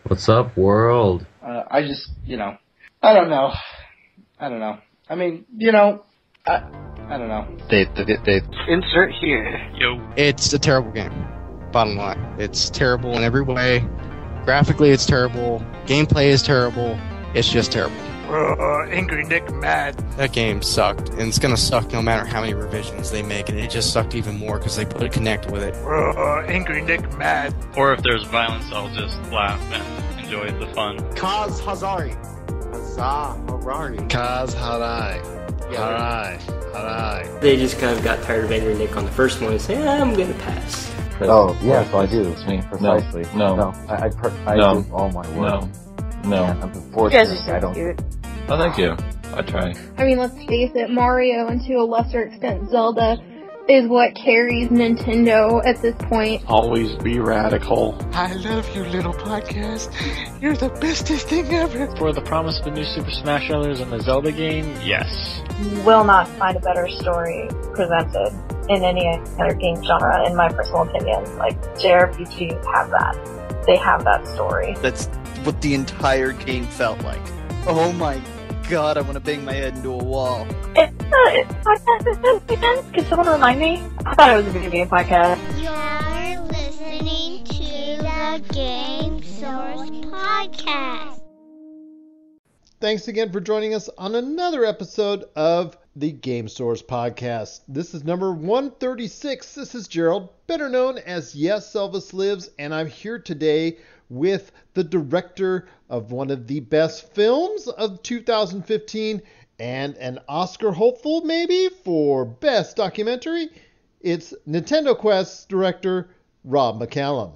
What's up, world? I just, I don't know. I mean, I don't know. They Insert here. Yo. It's a terrible game. Bottom line. It's terrible in every way. Graphically, it's terrible. Gameplay is terrible. It's just terrible. Angry Nick mad. That game sucked, and it's gonna suck no matter how many revisions they make, and it just sucked even more because they put a Kinect with it. Angry Nick mad. Or if there's violence, I'll just laugh and enjoy the fun. Kaz Harari. Kaz Harai. They just kind of got tired of Angry Nick on the first one and say, I'm gonna pass. Oh, yes, I do. It's me. Precisely. No. I No. do all my work. No. And You guys are unfortunately, so I don't. cute. Oh, thank you. I try. I mean, let's face it, Mario, and to a lesser extent Zelda, is what carries Nintendo at this point. Always be radical. I love you, little podcast. You're the bestest thing ever. For the promise of the new Super Smash Bros. And the Zelda game, yes. You will not find a better story presented in any other game genre, in my personal opinion. Like, JRPGs have that. They have that story. That's what the entire game felt like. Oh my god, I want to bang my head into a wall. It's a podcast again? Can someone remind me? I thought it was a video game podcast. You're listening to the Game Source Podcast. Thanks again for joining us on another episode of the Game Source Podcast. This is number 136. This is Gerald, better known as Yes, Elvis Lives, and I'm here today with the director of one of the best films of 2015 and an Oscar hopeful maybe for best documentary. It's Nintendo Quest director Rob McCallum.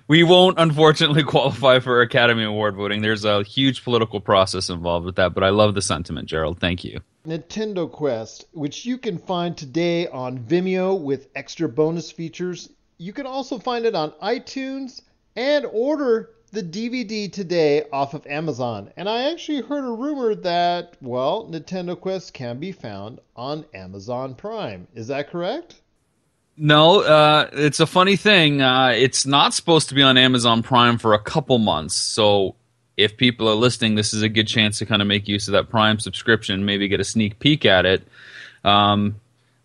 We won't unfortunately qualify for Academy Award voting. There's a huge political process involved with that, but I love the sentiment, Gerald. Thank you. Nintendo Quest, which you can find today on Vimeo with extra bonus features. You can also find it on iTunes and order the DVD today off of Amazon. And I actually heard a rumor that, well, Nintendo Quest can be found on Amazon Prime. Is that correct? No, it's a funny thing. It's not supposed to be on Amazon Prime for a couple months. So if people are listening, this is a good chance to kind of make use of that Prime subscription, maybe get a sneak peek at it.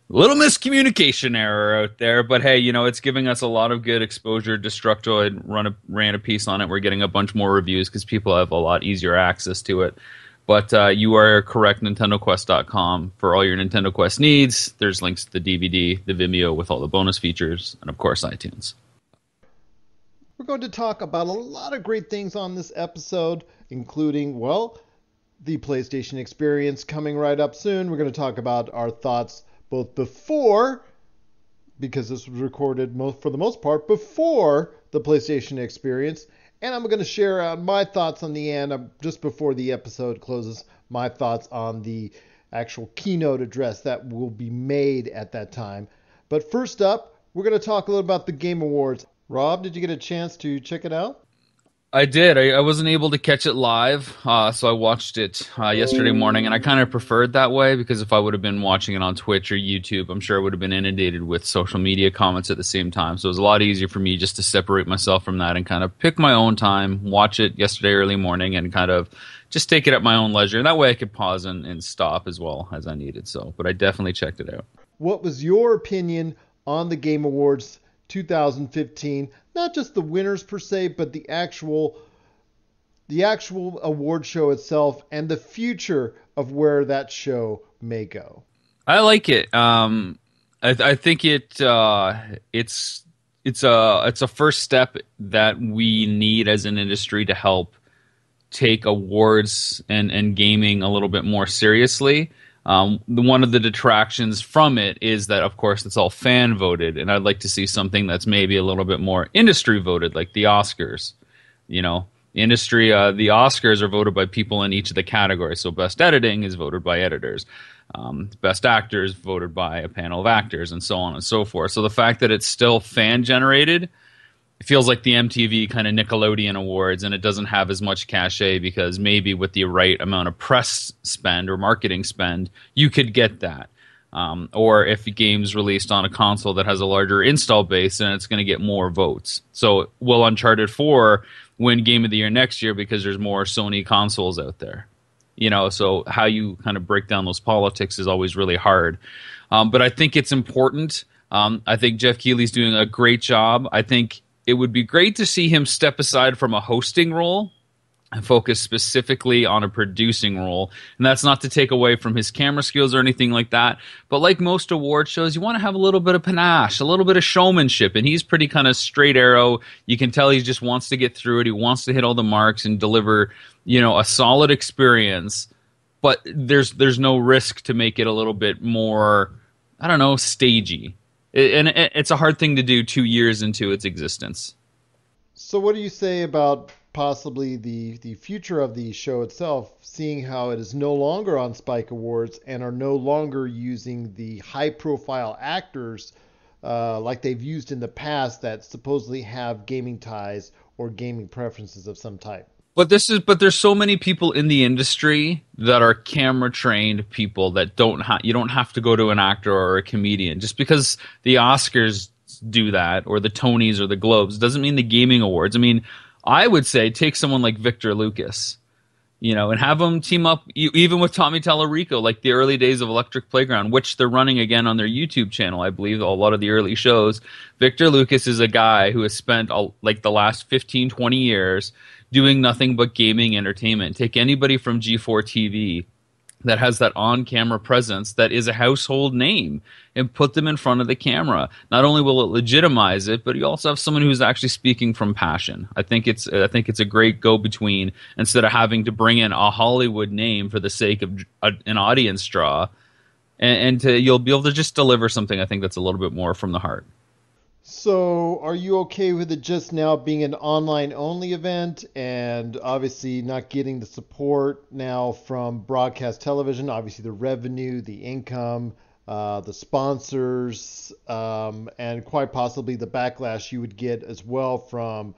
Little miscommunication error out there, but hey, it's giving us a lot of good exposure. Destructoid ran a piece on it. We're getting a bunch more reviews because people have a lot easier access to it. But you are correct, NintendoQuest.com for all your Nintendo Quest needs. There's links to the DVD, the Vimeo with all the bonus features, and of course iTunes. We're going to talk about a lot of great things on this episode, including, well, the PlayStation experience coming right up soon. We're going to talk about our thoughts both before, because this was recorded for the most part before the PlayStation experience, and I'm going to share my thoughts on the end, just before the episode closes, my thoughts on the actual keynote address that will be made at that time. But first up, we're going to talk a little about the Game Awards. Rob, did you get a chance to check it out? I did. I wasn't able to catch it live, so I watched it yesterday morning, and I kind of preferred that way because if I would have been watching it on Twitch or YouTube, I'm sure I would have been inundated with social media comments at the same time. So it was a lot easier for me just to separate myself from that and kind of pick my own time, watch it yesterday early morning, and kind of just take it at my own leisure. And that way I could pause and stop as well as I needed. But I definitely checked it out. What was your opinion on the Game Awards 2015? Not just the winners per se, but the actual award show itself and the future of where that show may go. I like it. I think it's a first step that we need as an industry to help take awards and gaming a little bit more seriously. One of the detractions from it is that, of course, it's all fan voted, and I'd like to see something that's maybe a little bit more industry voted, like the Oscars. The Oscars are voted by people in each of the categories. So best editing is voted by editors. Best actors voted by a panel of actors, and so on and so forth. So the fact that it's still fan generated, it feels like the MTV kind of Nickelodeon Awards, and it doesn't have as much cachet because maybe with the right amount of press spend or marketing spend, you could get that. Or if the game's released on a console that has a larger install base, then it's going to get more votes. So will Uncharted 4 win Game of the Year next year because there's more Sony consoles out there? So how you kind of break down those politics is always really hard. But I think it's important. I think Jeff Keighley's doing a great job. I think it would be great to see him step aside from a hosting role and focus specifically on a producing role. And that's not to take away from his camera skills or anything like that. But like most award shows, you want to have a little bit of panache, a little bit of showmanship. And he's pretty kind of straight arrow. You can tell he just wants to get through it. He wants to hit all the marks and deliver, a solid experience. But there's no risk to make it a little bit more, I don't know, stagey. And it's a hard thing to do 2 years into its existence. So what do you say about possibly the future of the show itself, seeing how it is no longer on Spike Awards and are no longer using the high-profile actors like they've used in the past that supposedly have gaming ties or gaming preferences of some type? But there's so many people in the industry that are camera trained people that you don't have to go to an actor or a comedian. Just because the Oscars do that or the Tonys or the Globes doesn't mean the gaming awards. I mean, I would say take someone like Victor Lucas, and have him team up even with Tommy Tallarico, like the early days of Electric Playground, which they're running again on their YouTube channel. I believe a lot of the early shows. Victor Lucas is a guy who has spent like the last 15, 20 years doing nothing but gaming entertainment. Take anybody from G4 TV that has that on-camera presence that is a household name and put them in front of the camera. Not only will it legitimize it, but you also have someone who's actually speaking from passion. I think it's a great go-between instead of having to bring in a Hollywood name for the sake of an audience draw, and you'll be able to just deliver something I think that's a little bit more from the heart. So are you okay with it just now being an online-only event and obviously not getting the support now from broadcast television, obviously the revenue, the income, the sponsors, and quite possibly the backlash you would get as well from,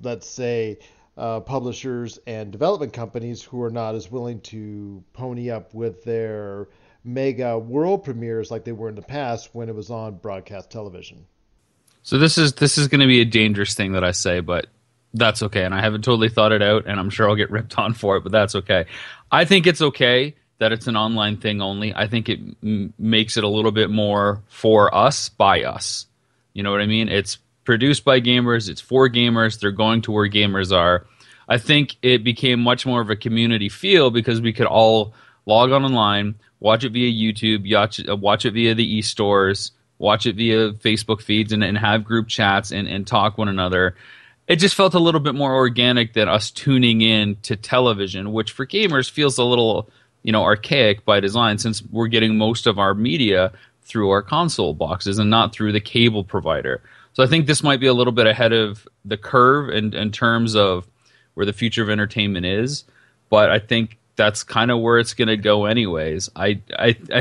let's say, publishers and development companies who are not as willing to pony up with their mega world premieres like they were in the past when it was on broadcast television? So this is going to be a dangerous thing that I say, but that's okay. And I haven't totally thought it out, and I'm sure I'll get ripped on for it, but that's okay. I think it's okay that it's an online thing only. I think it makes it a little bit more for us, by us. You know what I mean? It's produced by gamers. It's for gamers. They're going to where gamers are. I think it became much more of a community feel because we could all log on online, watch it via YouTube, watch it via the e-stores, watch it via Facebook feeds and have group chats and talk one another. It just felt a little bit more organic than us tuning in to television, which for gamers feels a little, archaic by design since we're getting most of our media through our console boxes and not through the cable provider. So I think this might be a little bit ahead of the curve in terms of where the future of entertainment is, but I think that's kind of where it's going to go anyways. I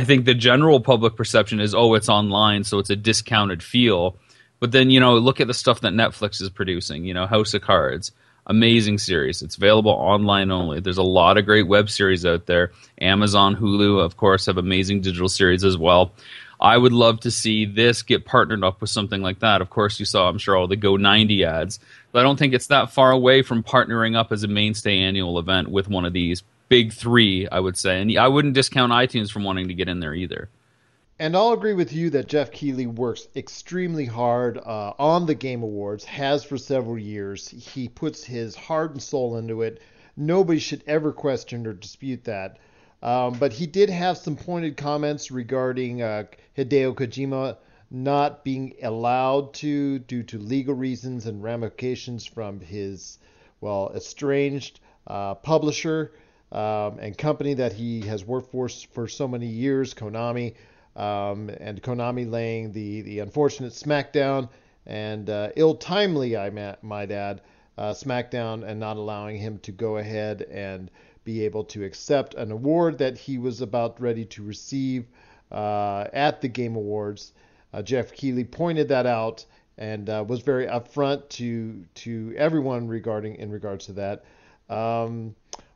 think the general public perception is, it's online, so it's a discounted feel. But then, look at the stuff that Netflix is producing, House of Cards, amazing series. It's available online only. There's a lot of great web series out there. Amazon, Hulu, of course, have amazing digital series as well. I would love to see this get partnered up with something like that. Of course, you saw, I'm sure, all the Go 90 ads. But I don't think it's that far away from partnering up as a mainstay annual event with one of these big three, I would say. And I wouldn't discount iTunes from wanting to get in there either. And I'll agree with you that Jeff Keighley works extremely hard on the Game Awards, has for several years. He puts his heart and soul into it. Nobody should ever question or dispute that. But he did have some pointed comments regarding Hideo Kojima not being allowed to due to legal reasons and ramifications from his, estranged publisher and company that he has worked for so many years, Konami, and Konami laying the unfortunate smackdown and ill-timely, I might add, smackdown and not allowing him to go ahead and be able to accept an award that he was about ready to receive at the Game Awards. Jeff Keighley pointed that out and was very upfront to everyone in regards to that.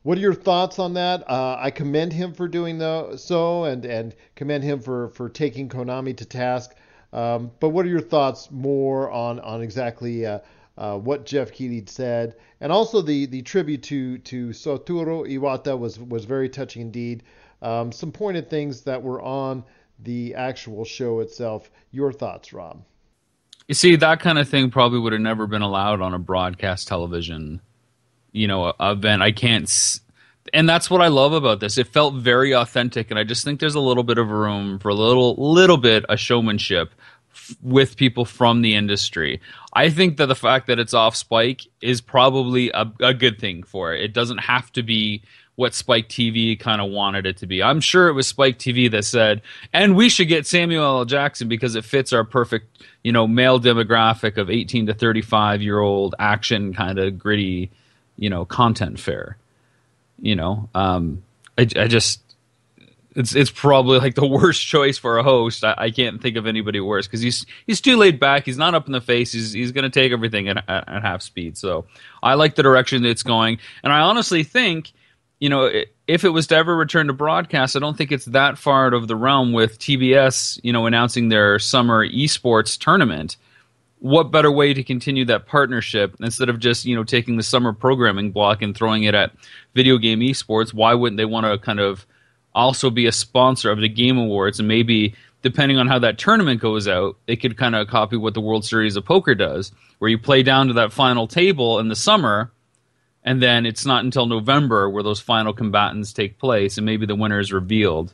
What are your thoughts on that? I commend him for doing so, and commend him for taking Konami to task. But what are your thoughts more on exactly what Jeff Keighley said, and also the tribute to Satoru Iwata was very touching indeed. Some pointed things that were on the actual show itself. Your thoughts, Rob? You see, that kind of thing probably would have never been allowed on a broadcast television, event. I can't, and that's what I love about this. It felt very authentic, and I just think there's a little bit of room for a little bit of showmanship with people from the industry. I think that the fact that it's off Spike is probably a good thing for it. It doesn't have to be what Spike TV kind of wanted it to be. I'm sure it was Spike TV that said, and we should get Samuel L. Jackson because it fits our perfect, male demographic of 18 to 35-year-old action kind of gritty, content fare. I just, it's probably like the worst choice for a host. I can't think of anybody worse because he's too laid back. He's not up in the face. He's going to take everything at half speed. So I like the direction it's going. And I honestly think, if it was to ever return to broadcast, I don't think it's that far out of the realm with TBS, announcing their summer esports tournament. What better way to continue that partnership instead of just, taking the summer programming block and throwing it at video game esports? Why wouldn't they want to kind of also be a sponsor of the Game Awards? And maybe, depending on how that tournament goes out, they could kind of copy what the World Series of Poker does, where you play down to that final table in the summer, and then it's not until November where those final combatants take place, and maybe the winner is revealed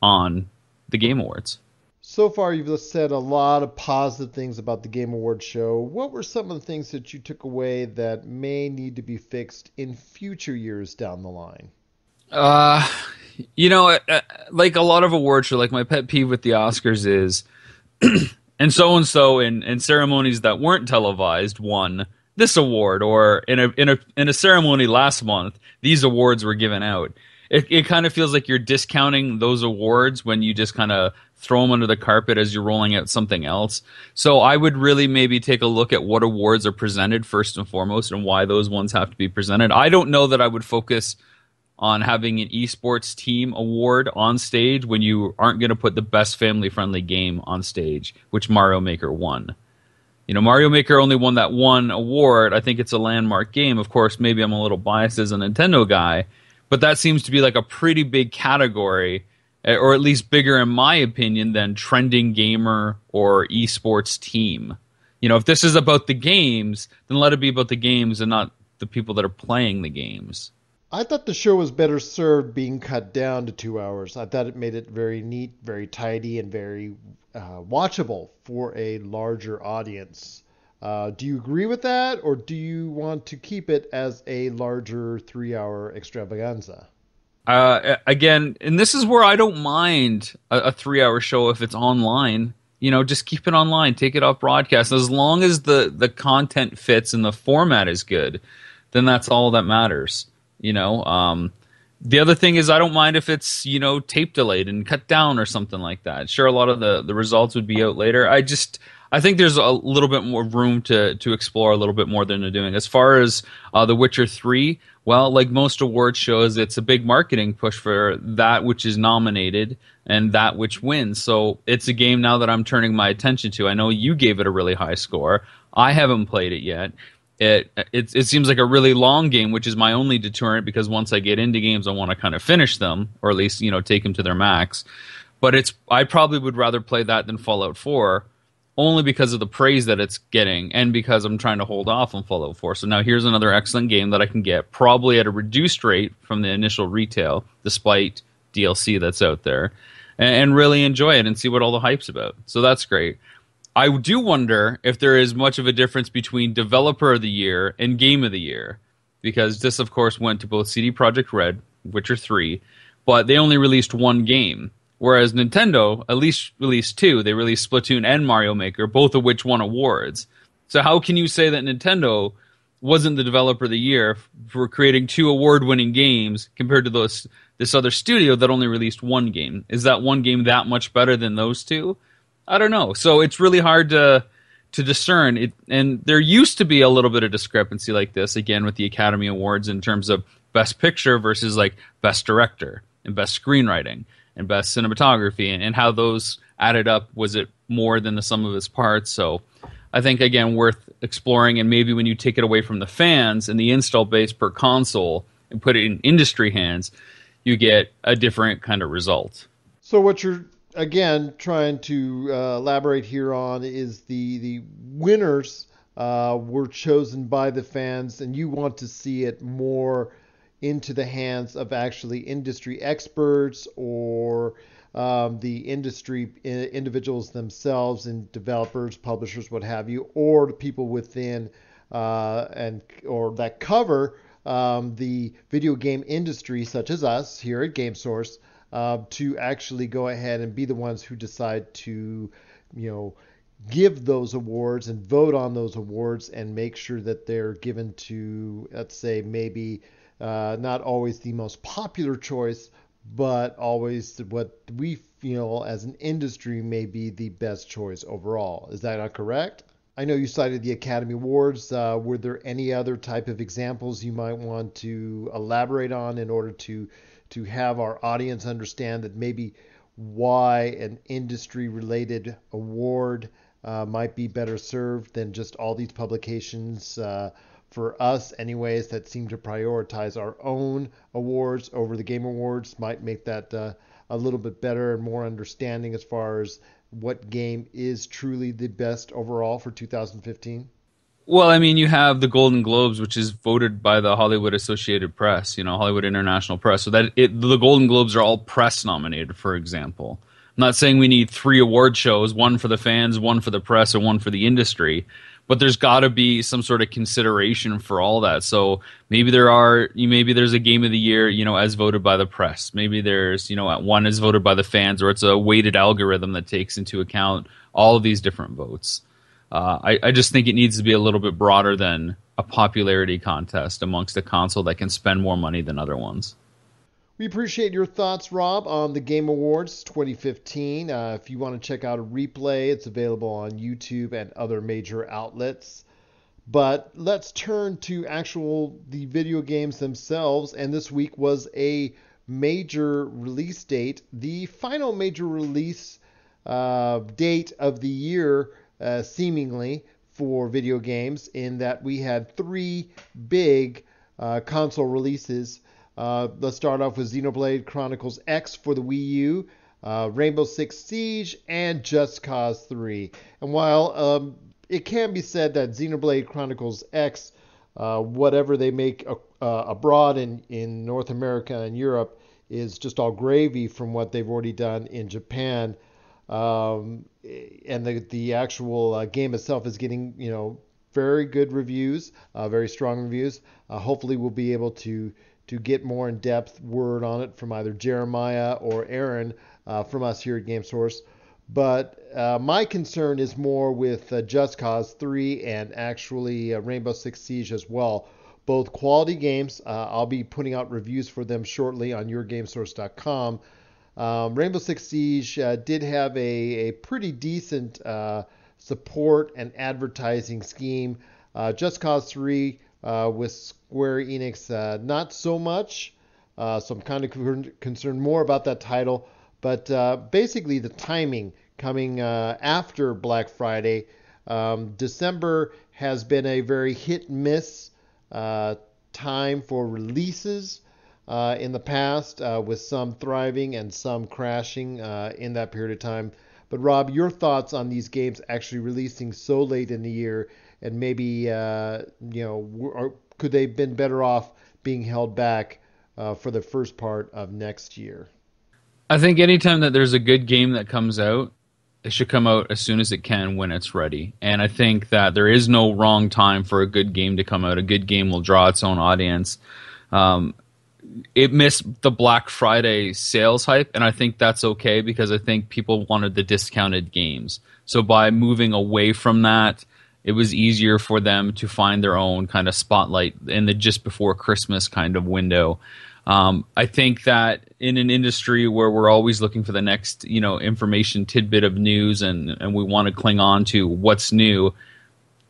on the Game Awards. So far, you've said a lot of positive things about the Game Awards show. What were some of the things that you took away that may need to be fixed in future years down the line? Like a lot of award shows, like my pet peeve with the Oscars is, and so in ceremonies that weren't televised won this award, or in a ceremony last month, these awards were given out. It kind of feels like you're discounting those awards when you just kind of throw them under the carpet as you're rolling out something else. So I would really maybe take a look at what awards are presented first and foremost and why those ones have to be presented. I don't know that I would focus on having an esports team award on stage when you aren't going to put the best family-friendly game on stage, which Mario Maker won. Mario Maker only won that one award. I think it's a landmark game. Of course, maybe I'm a little biased as a Nintendo guy, but that seems to be like a pretty big category, or at least bigger in my opinion than trending gamer or esports team. If this is about the games, then let it be about the games and not the people that are playing the games. I thought the show was better served being cut down to 2 hours. I thought it made it very neat, very tidy, and very watchable for a larger audience. Do you agree with that, or do you want to keep it as a larger 3-hour extravaganza? Again, and this is where I don't mind a 3-hour show if it's online. Just keep it online, take it off broadcast. As long as the content fits and the format is good, then that's all that matters. The other thing is I don't mind if it's, tape delayed and cut down or something like that. Sure, a lot of the results would be out later. I think there's a little bit more room to explore a little bit more than they're doing. As far as The Witcher 3, well, like most award shows, it's a big marketing push for that which is nominated and that which wins. So it's a game now that I'm turning my attention to. I know you gave it a really high score. I haven't played it yet. It seems like a really long game, which is my only deterrent, because once I get into games, I want to kind of finish them, or at least take them to their max. But I probably would rather play that than Fallout 4, only because of the praise that it's getting, and because I'm trying to hold off on Fallout 4. So now here's another excellent game that I can get, probably at a reduced rate from the initial retail, despite DLC that's out there, and really enjoy it and see what all the hype's about. So that's great. I do wonder if there is much of a difference between Developer of the Year and Game of the Year, because this, of course, went to both CD Projekt Red, Witcher 3, but they only released one game, whereas Nintendo at least released two. They released Splatoon and Mario Maker, both of which won awards. So how can you say that Nintendo wasn't the Developer of the Year for creating two award-winning games compared to this other studio that only released one game? Is that one game that much better than those two? I don't know. So it's really hard to discern it, and there used to be a little bit of discrepancy like this, again, with the Academy Awards in terms of Best Picture versus like Best Director and Best Screenwriting and Best Cinematography, and how those added up. Was it more than the sum of its parts? So I think, again, worth exploring, and maybe when you take it away from the fans and the install base per console and put it in industry hands, you get a different kind of result. So what you're, again, trying to elaborate here on is the winners were chosen by the fans, and you want to see it more into the hands of actually industry experts or the industry individuals themselves, and developers, publishers, what have you, or the people within or that cover the video game industry, such as us here at GameSource, to actually go ahead and be the ones who decide to, give those awards and vote on those awards and make sure that they're given to, let's say, maybe not always the most popular choice, but always what we feel as an industry may be the best choice overall. Is that not correct? I know you cited the Academy Awards. Were there any other type of examples you might want to elaborate on in order to have our audience understand that maybe why an industry-related award might be better served than just all these publications for us anyways that seem to prioritize our own awards over the Game Awards? Might make that a little bit better and more understanding as far as what game is truly the best overall for 2015? Well, I mean, you have the Golden Globes, which is voted by the Hollywood Associated Press, Hollywood International Press. So the Golden Globes are all press nominated, for example. I'm not saying we need 3 award shows, one for the fans, one for the press, and one for the industry. But there's got to be some sort of consideration for all that. So maybe there's a game of the year, as voted by the press. Maybe there's, one is voted by the fans, or it's a weighted algorithm that takes into account all of these different votes. I just think it needs to be a little bit broader than a popularity contest amongst a console that can spend more money than other ones. We appreciate your thoughts, Rob, on the Game Awards 2015. If you want to check out a replay, it's available on YouTube and other major outlets. But let's turn to the video games themselves. And this week was a major release date. The final major release date of the year, seemingly, for video games, in that we had 3 big console releases. Let's start off with Xenoblade Chronicles X for the Wii U, Rainbow Six Siege, and Just Cause 3. And while it can be said that Xenoblade Chronicles X, whatever they make abroad in North America and Europe, is just all gravy from what they've already done in Japan, and the actual game itself is getting very good reviews, very strong reviews. Hopefully we'll be able to get more in-depth word on it from either Jeremiah or Aaron from us here at GameSource. But my concern is more with Just Cause 3 and actually Rainbow Six Siege as well. Both quality games. I'll be putting out reviews for them shortly on yourgamesource.com. Rainbow Six Siege did have a pretty decent support and advertising scheme. Just Cause 3 with Square Enix, not so much. So I'm kind of concerned more about that title. But basically the timing coming after Black Friday. December has been a very hit-and-miss time for releases in the past, with some thriving and some crashing in that period of time. But Rob, your thoughts on these games actually releasing so late in the year, and maybe could they have been better off being held back for the first part of next year? I think anytime that there's a good game that comes out, it should come out as soon as it can when it's ready. And I think that there is no wrong time for a good game to come out. A good game will draw its own audience. It missed the Black Friday sales hype, and I think that's okay because I think people wanted the discounted games. So by moving away from that, it was easier for them to find their own kind of spotlight in the just before Christmas kind of window. I think that in an industry where we're always looking for the next, information tidbit of news and we want to cling on to what's new,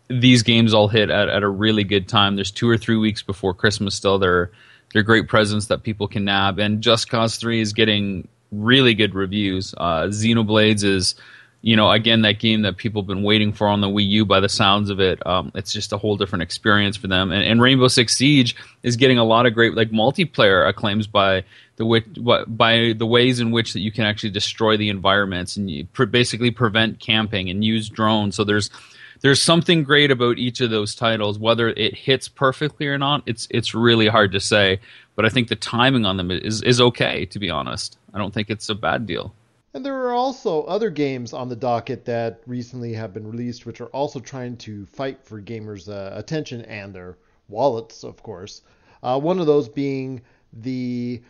these games all hit at a really good time. There's 2 or 3 weeks before Christmas still. They're they're great presents that people can nab. And Just Cause 3 is getting really good reviews. Xenoblades is, again, that game that people have been waiting for on the Wii U by the sounds of it. It's just a whole different experience for them. And Rainbow Six Siege is getting a lot of great multiplayer acclaims by the ways in which that you can actually destroy the environments and you basically prevent camping and use drones. So there's something great about each of those titles. Whether it hits perfectly or not, it's really hard to say. But I think the timing on them is okay, to be honest. I don't think it's a bad deal. And there are also other games on the docket that recently have been released, which are also trying to fight for gamers' attention and their wallets, of course. One of those being the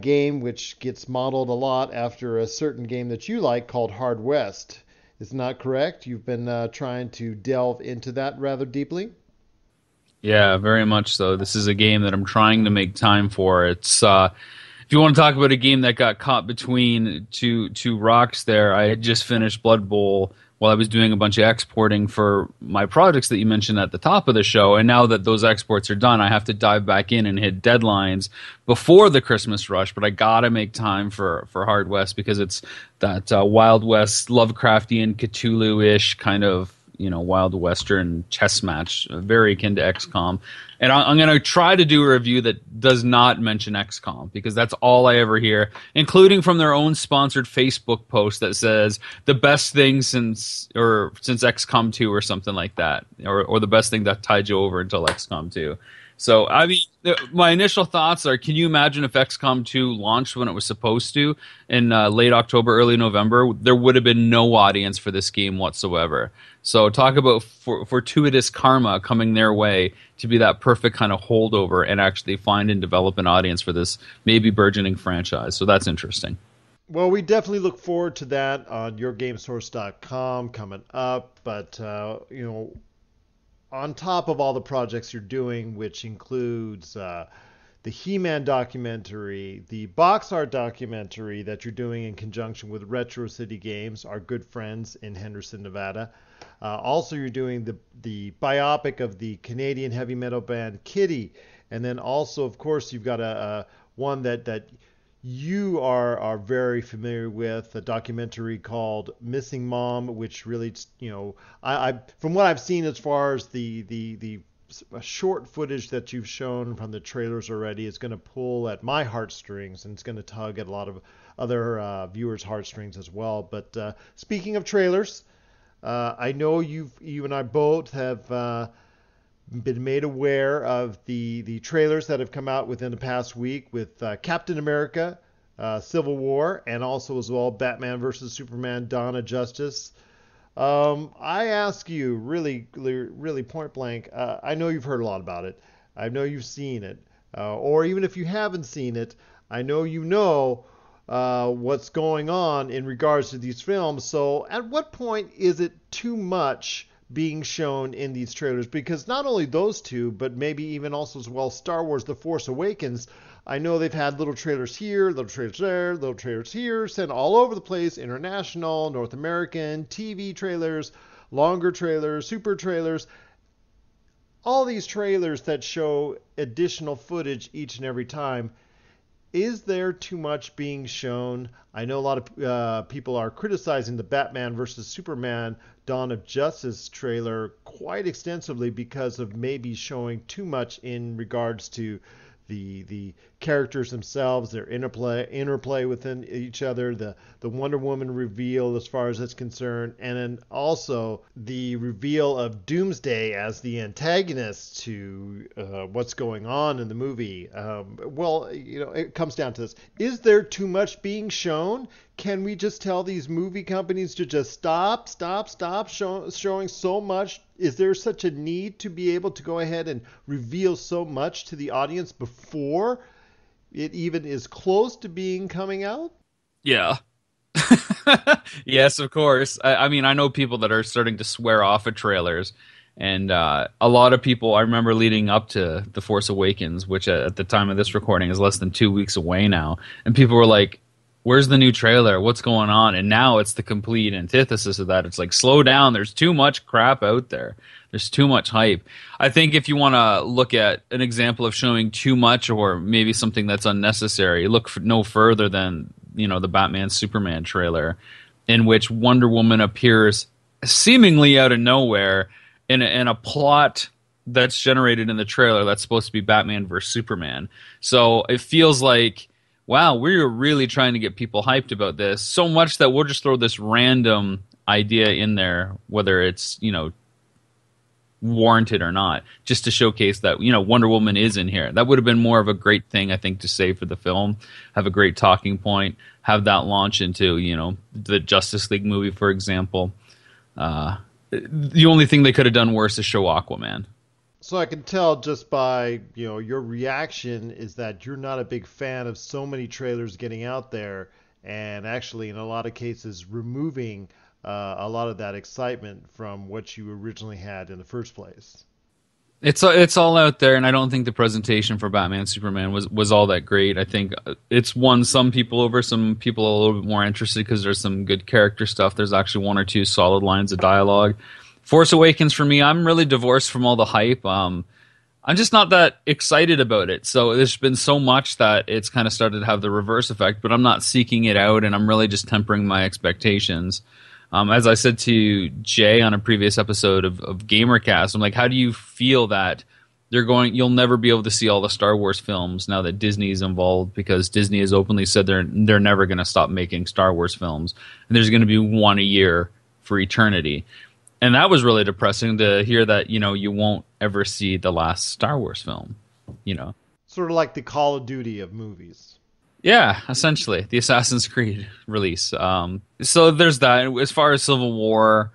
game which gets modeled a lot after a certain game that you like called Hard West. Isn't that correct? You've been trying to delve into that rather deeply? Yeah, very much so. This is a game that I'm trying to make time for. It's if you want to talk about a game that got caught between two rocks there, I had just finished Blood Bowl while I was doing a bunch of exporting for my projects that you mentioned at the top of the show. And now that those exports are done, I have to dive back in and hit deadlines before the Christmas rush. But I got to make time for Hard West because it's that Wild West, Lovecraftian, Cthulhu-ish kind of, Wild Western chess match, very akin to XCOM. And I'm going to try to do a review that does not mention XCOM because that's all I ever hear, including from their own sponsored Facebook post that says the best thing since XCOM 2 or something like that, or the best thing that tied you over until XCOM 2. So, I mean, my initial thoughts are, can you imagine if XCOM 2 launched when it was supposed to in late October, early November? There would have been no audience for this game whatsoever. So talk about fortuitous karma coming their way to be that perfect kind of holdover and actually find and develop an audience for this maybe burgeoning franchise. So that's interesting. Well, we definitely look forward to that on yourgamesource.com coming up. But, on top of all the projects you're doing, which includes the He-Man documentary, the box art documentary that you're doing in conjunction with Retro City Games, our good friends in Henderson, Nevada. Also, you're doing the biopic of the Canadian heavy metal band Kitty. And then also, of course, you've got one that you are very familiar with, a documentary called Missing Mom, which really, I from what I've seen as far as the short footage that you've shown from the trailers already, is going to pull at my heartstrings, and it's going to tug at a lot of other viewers' heartstrings as well. But speaking of trailers, I know you and I both have been made aware of the trailers that have come out within the past week with Captain America, Civil War, and also as well Batman vs. Superman, Dawn of Justice. I ask you really point blank, I know you've heard a lot about it. I know you've seen it. Or even if you haven't seen it, I know you know what's going on in regards to these films. So at what point is it too much being shown in these trailers? Because not only those two, but maybe even also as well Star Wars The Force Awakens, I know they've had little trailers here, little trailers there, little trailers here, sent all over the place, international, North American, TV trailers, longer trailers, super trailers, all these trailers that show additional footage each and every time. Is there too much being shown? I know a lot of people are criticizing the Batman vs. Superman Dawn of Justice trailer quite extensively because of maybe showing too much in regards to the characters themselves, their interplay within each other, the Wonder Woman reveal as far as it's concerned, and then also the reveal of Doomsday as the antagonist to what's going on in the movie. It comes down to this. Is there too much being shown? Can we just tell these movie companies to just stop showing so much? Is there such a need to be able to go ahead and reveal so much to the audience before it even is close to being coming out? Yeah. Yes, of course. I mean, I know people that are starting to swear off of trailers. And a lot of people, I remember leading up to The Force Awakens, which at the time of this recording is less than 2 weeks away now. And people were like, where's the new trailer? What's going on? And now it's the complete antithesis of that. It's like, slow down. There's too much crap out there. There's too much hype. I think if you want to look at an example of showing too much or maybe something that's unnecessary, look no further than, the Batman Superman trailer, in which Wonder Woman appears seemingly out of nowhere in a plot that's generated in the trailer that's supposed to be Batman versus Superman. So it feels like, wow, we're really trying to get people hyped about this, so much that we'll just throw this random idea in there, whether it's, warranted or not, just to showcase that, Wonder Woman is in here. That would have been more of a great thing, I think, to say for the film. Have a great talking point, have that launch into, the Justice League movie, for example. The only thing they could have done worse is show Aquaman. So I can tell just by, your reaction is that you're not a big fan of so many trailers getting out there and actually in a lot of cases removing a lot of that excitement from what you originally had in the first place. It's all out there, and I don't think the presentation for Batman Superman was all that great. I think it's won some people over, some people are a little bit more interested because there's some good character stuff. There's actually one or two solid lines of dialogue. Force Awakens, for me, I'm really divorced from all the hype. I'm just not that excited about it. So there's been so much that it's kind of started to have the reverse effect, but I'm not seeking it out, and I'm really just tempering my expectations. As I said to Jay on a previous episode of GamerCast, I'm like, how do you feel that you'll never be able to see all the Star Wars films now that Disney's involved, because Disney has openly said they're never going to stop making Star Wars films, and there's going to be one a year for eternity. And that was really depressing to hear that, you won't ever see the last Star Wars film, Sort of like the Call of Duty of movies. Yeah, essentially the Assassin's Creed release. So there's that. As far as Civil War,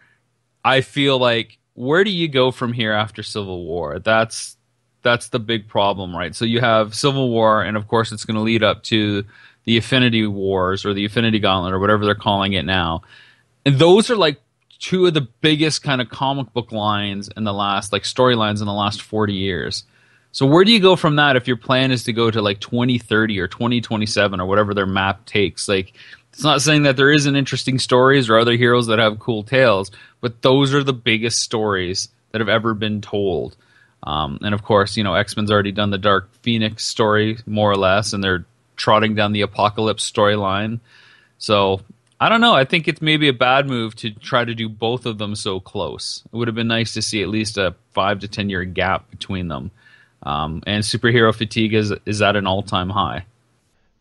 I feel like, where do you go from here after Civil War? That's the big problem, right? So you have Civil War, and of course it's going to lead up to the Infinity Wars or the Infinity Gauntlet or whatever they're calling it now. And those are like two of the biggest kind of comic book lines in the last, storylines in the last 40 years. So where do you go from that if your plan is to go to 2030 or 2027 or whatever their map takes? It's not saying that there isn't interesting stories or other heroes that have cool tales, but those are the biggest stories that have ever been told. And of course, X-Men's already done the Dark Phoenix story, more or less, and they're trotting down the Apocalypse storyline. So I don't know. I think it's maybe a bad move to try to do both of them so close. It would have been nice to see at least a 5 to 10 year gap between them. And superhero fatigue is at an all-time high.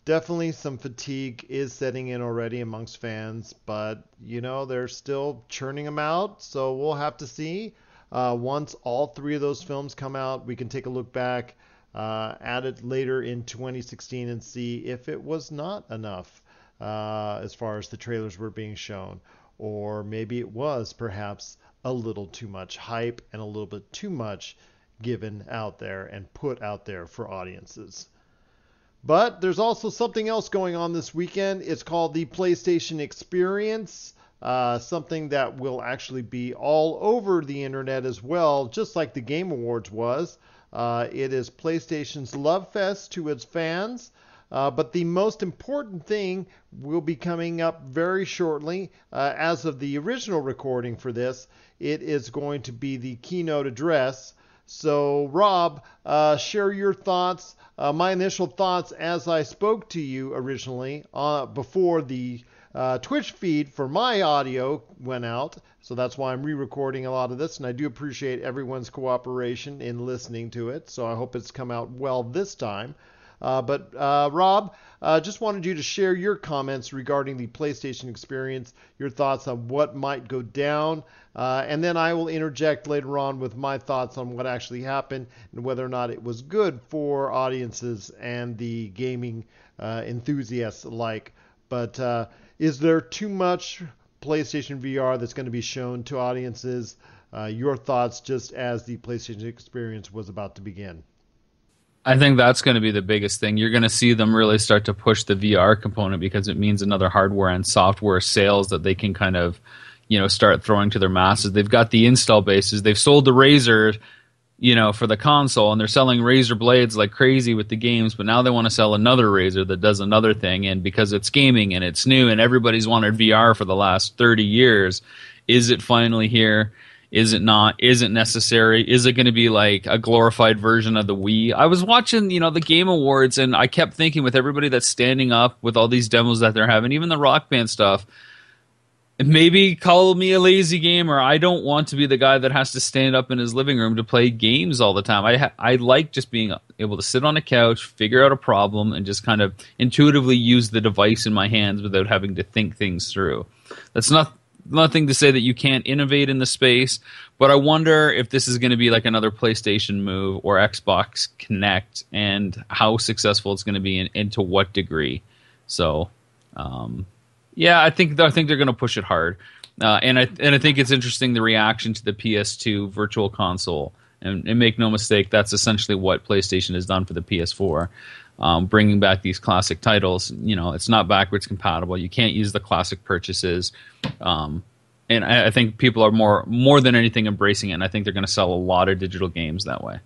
Definitely some fatigue is setting in already amongst fans, but, they're still churning them out, so we'll have to see. Once all three of those films come out, we can take a look back at it later in 2016 and see if it was not enough as far as the trailers were being shown, or maybe it was perhaps a little too much hype and a little bit too much given out there and put out there for audiences. But there's also something else going on this weekend. It's called the PlayStation Experience, something that will actually be all over the internet as well, just like the Game Awards was. It is PlayStation's Love Fest to its fans. But the most important thing will be coming up very shortly. As of the original recording for this, it is going to be the keynote address. So, Rob, share your thoughts. My initial thoughts as I spoke to you originally before the Twitch feed for my audio went out. So that's why I'm re-recording a lot of this, and I do appreciate everyone's cooperation in listening to it. So I hope it's come out well this time. But Rob, just wanted you to share your comments regarding the PlayStation Experience, your thoughts on what might go down, and then I will interject later on with my thoughts on what actually happened and whether or not it was good for audiences and the gaming enthusiasts alike. But is there too much PlayStation VR that's going to be shown to audiences? Your thoughts just as the PlayStation Experience was about to begin. I think that's going to be the biggest thing. You're going to see them really start to push the VR component because it means another hardware and software sales that they can kind of, start throwing to their masses. They've got the install bases. They've sold the Razer, for the console, and they're selling Razer blades like crazy with the games, but now they want to sell another Razer that does another thing, and because it's gaming and it's new and everybody's wanted VR for the last 30 years, is it finally here? Is it not? Is it necessary? Is it going to be like a glorified version of the Wii? I was watching, the Game Awards, and I kept thinking with everybody that's standing up with all these demos that they're having, even the Rock Band stuff, maybe call me a lazy gamer. I don't want to be the guy that has to stand up in his living room to play games all the time. I like just being able to sit on a couch, figure out a problem, and just kind of intuitively use the device in my hands without having to think things through. That's nothing to say that you can't innovate in the space, but I wonder if this is going to be like another PlayStation move or Xbox Connect, and how successful it's going to be and to what degree. So, yeah, I think they're going to push it hard, and I think it's interesting the reaction to the PS2 Virtual Console, and make no mistake, that's essentially what PlayStation has done for the PS4. Bringing back these classic titles. It's not backwards compatible. You can't use the classic purchases. And I think people are more than anything embracing it, and I think they're going to sell a lot of digital games that way.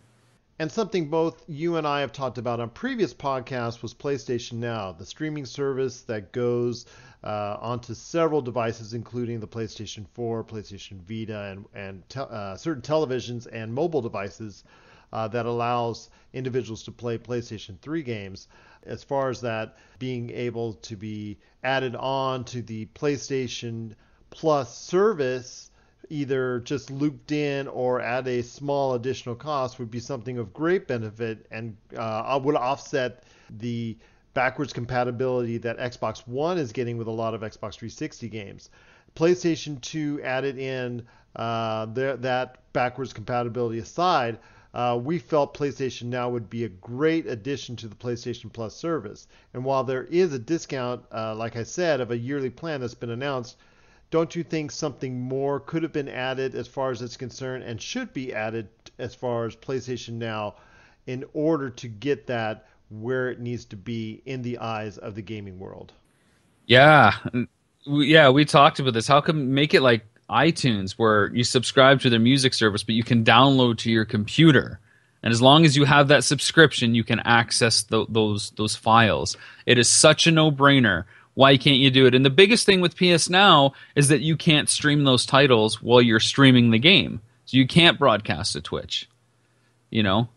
And something both you and I have talked about on previous podcasts was PlayStation Now, the streaming service that goes onto several devices, including the PlayStation 4, PlayStation Vita, and certain televisions and mobile devices, that allows individuals to play PlayStation 3 games. As far as that being able to be added on to the PlayStation Plus service, either just looped in or at a small additional cost, would be something of great benefit, and would offset the backwards compatibility that Xbox One is getting with a lot of Xbox 360 games. PlayStation 2 added in that backwards compatibility aside, we felt PlayStation Now would be a great addition to the PlayStation Plus service. And while there is a discount, like I said, of a yearly plan that's been announced, don't you think something more could have been added as far as it's concerned, and should be added as far as PlayStation Now, in order to get that where it needs to be in the eyes of the gaming world? Yeah, we talked about this. How come make it like iTunes, where you subscribe to their music service, but you can download to your computer, and as long as you have that subscription, you can access those files. It is such a no-brainer. Why can't you do it? And the biggest thing with PS Now is that you can't stream those titles while you're streaming the game, so you can't broadcast to Twitch. And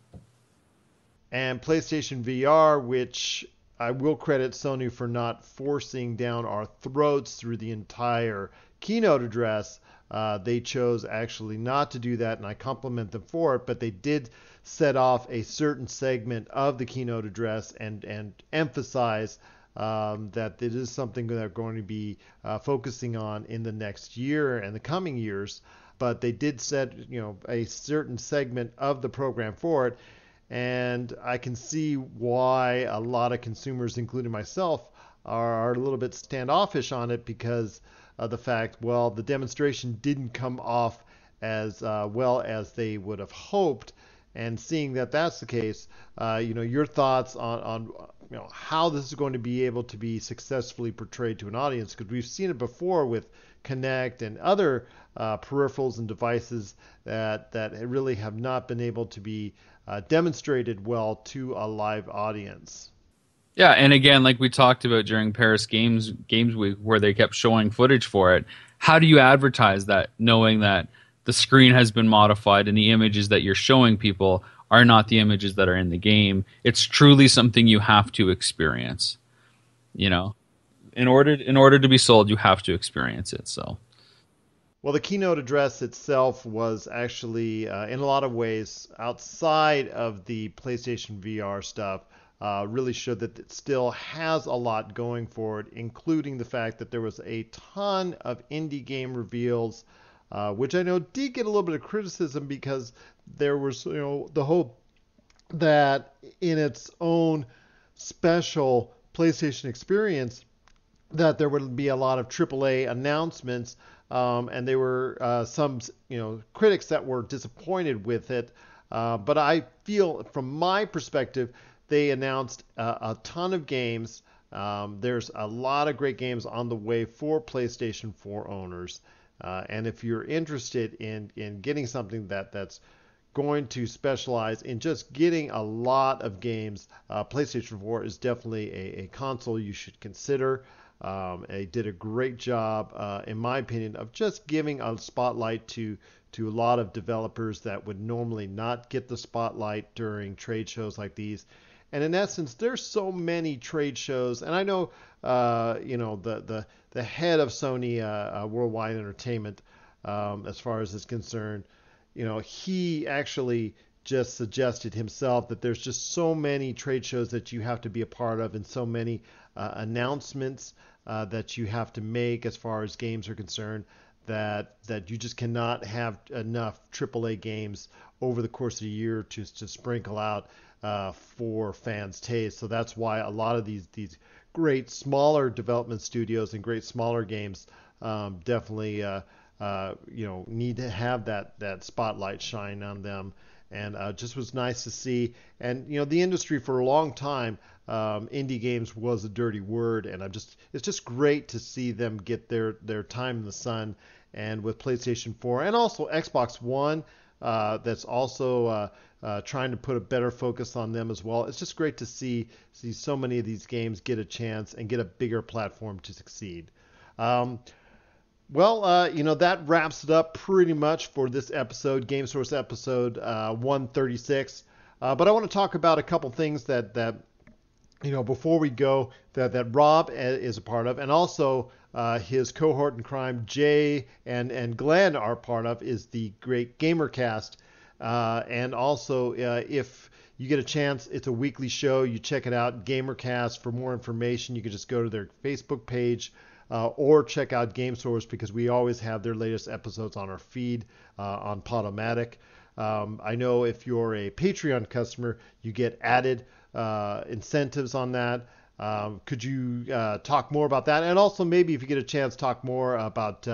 PlayStation VR, which I will credit Sony for not forcing down our throats through the entire keynote address. They chose actually not to do that, and I compliment them for it, but they did set off a certain segment of the keynote address and emphasize that it is something that they're going to be focusing on in the next year and the coming years. But they did set a certain segment of the program for it, and I can see why a lot of consumers, including myself, are a little bit standoffish on it, because the fact, the demonstration didn't come off as well as they would have hoped. And seeing that that's the case, your thoughts on how this is going to be able to be successfully portrayed to an audience, because we've seen it before with Kinect and other peripherals and devices that really have not been able to be demonstrated well to a live audience. Yeah, and again, like we talked about during Paris Games Week, where they kept showing footage for it, how do you advertise that, knowing that the screen has been modified and the images that you're showing people are not the images that are in the game? It's truly something you have to experience. In order to be sold, you have to experience it. So, well, the keynote address itself was actually, in a lot of ways, outside of the PlayStation VR stuff. Really showed that it still has a lot going for it, including the fact that there was a ton of indie game reveals, which I know did get a little bit of criticism, because there was the hope that in its own special PlayStation experience that there would be a lot of AAA announcements, and there were some critics that were disappointed with it. But I feel, from my perspective, they announced a ton of games. There's a lot of great games on the way for PlayStation 4 owners. And if you're interested in getting something that's going to specialize in just getting a lot of games, PlayStation 4 is definitely a console you should consider. They did a great job, in my opinion, of just giving a spotlight to to a lot of developers that would normally not get the spotlight during trade shows like these. And in essence, there's so many trade shows, and I know, the head of Sony Worldwide Entertainment, as far as is concerned, he actually just suggested himself that there's just so many trade shows that you have to be a part of, and so many announcements that you have to make as far as games are concerned, that you just cannot have enough AAA games over the course of a year to sprinkle out for fans' taste. So that's why a lot of these great smaller development studios and great smaller games definitely need to have that spotlight shine on them. And just was nice to see. And the industry for a long time, indie games was a dirty word, and it's just great to see them get their time in the sun. And with PlayStation 4 and also Xbox One, that's also trying to put a better focus on them as well. It's just great to see so many of these games get a chance and get a bigger platform to succeed. That wraps it up pretty much for this episode, Game Source episode 136. But I want to talk about a couple things that before we go, that Rob is a part of, and also his cohort in crime, Jay and Glenn, are part of, is the great GamerCast. And also, if you get a chance, it's a weekly show. You check it out, GamerCast. For more information, you can just go to their Facebook page or check out GameSource, because we always have their latest episodes on our feed on Podomatic. I know if you're a Patreon customer, you get added incentives on that. Could you talk more about that? And also, maybe if you get a chance, talk more about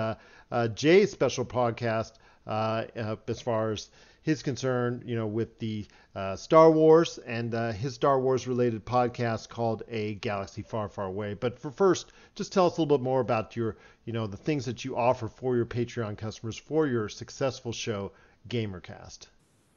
Jay's special podcast as far as his concern, with the Star Wars and his Star Wars related podcast called A Galaxy Far, Far Away. But for first, just tell us a little bit more about your, the things that you offer for your Patreon customers for your successful show, GamerCast.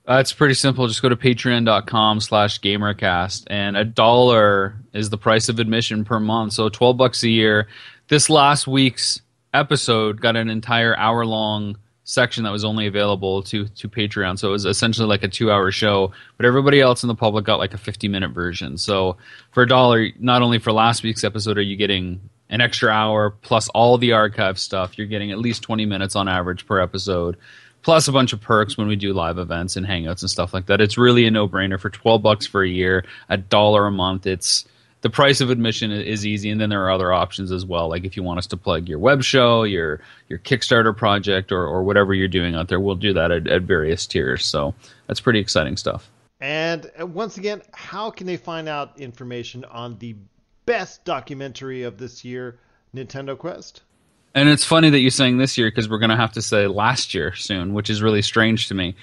It's pretty simple. Just go to patreon.com/gamercast, and $1 is the price of admission per month. So $12 a year. This last week's episode got an entire hour-long section that was only available to Patreon. So it was essentially like a 2-hour show, but everybody else in the public got like a 50-minute version. So for $1, not only for last week's episode are you getting an extra hour plus all the archive stuff, you're getting at least 20 minutes on average per episode, plus a bunch of perks when we do live events and hangouts and stuff like that. It's really a no-brainer for $12 for a year, $1 a month. It's the price of admission is easy, and then there are other options as well. Like if you want us to plug your web show, your Kickstarter project, or whatever you're doing out there, we'll do that at various tiers. So that's pretty exciting stuff. And once again, how can they find out information on the best documentary of this year, Nintendo Quest? And it's funny that you're saying this year, because we're going to have to say last year soon, which is really strange to me.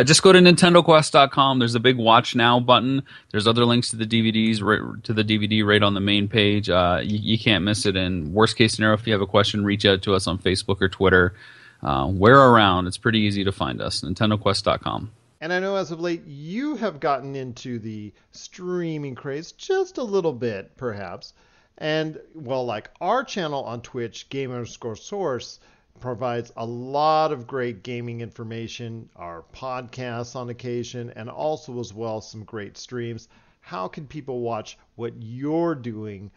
Just go to NintendoQuest.com. There's a big Watch Now button. There's other links to the DVDs, to the DVD right on the main page. You can't miss it. And worst case scenario, if you have a question, reach out to us on Facebook or Twitter. We're around. It's pretty easy to find us. NintendoQuest.com. And I know as of late, you have gotten into the streaming craze just a little bit, perhaps. And, well, like our channel on Twitch, Game_Source, provides a lot of great gaming information, our podcasts on occasion, and also as well some great streams. How can people watch what you're doing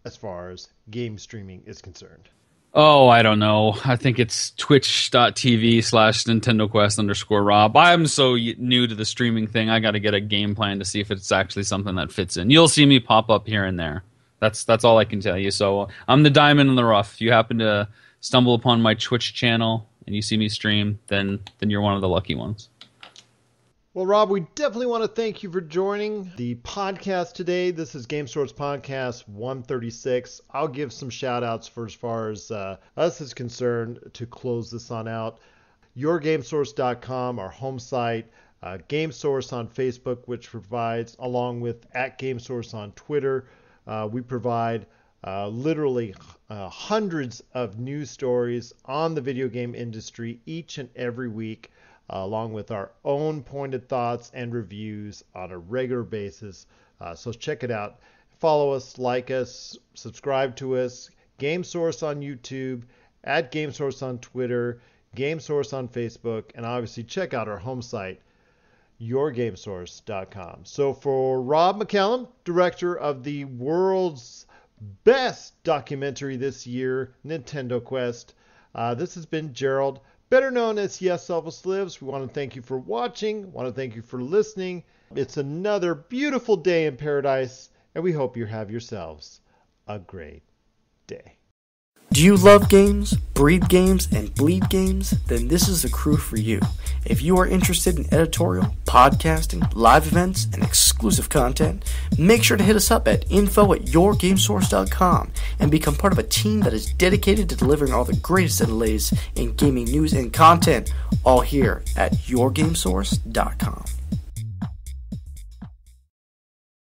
as far as game streaming is concerned? Oh, I don't know. I think it's twitch.tv/NintendoQuest_Rob. I'm so new to the streaming thing, I got to get a game plan to see if it's actually something that fits in. You'll see me pop up here and there. That's all I can tell you. So I'm the diamond in the rough. If you happen to stumble upon my Twitch channel and you see me stream, then you're one of the lucky ones. Well, Rob, we definitely want to thank you for joining the podcast today. This is Game Source Podcast 136. I'll give some shout-outs for as far as us is concerned to close this on out. YourGameSource.com, our home site. GameSource on Facebook, which provides, along with @GameSource on Twitter, we provide literally hundreds of news stories on the video game industry each and every week, along with our own pointed thoughts and reviews on a regular basis. So check it out. Follow us, like us, subscribe to us. GameSource on YouTube, @GameSource on Twitter. GameSource on Facebook, and obviously check out our home site, yourgamesource.com. So for Rob McCallum, director of the world's best documentary this year, Nintendo Quest, this has been Gerald, better known as Yes Elvis Lives. We want to thank you for watching, want to thank you for listening. It's another beautiful day in paradise, and we hope you have yourselves a great day. Do you love games, breathe games, and bleed games? Then this is the crew for you. If you are interested in editorial, podcasting, live events, and exclusive content, make sure to hit us up at info@yourgamesource.com and become part of a team that is dedicated to delivering all the greatest and latest in gaming news and content, all here at yourgamesource.com.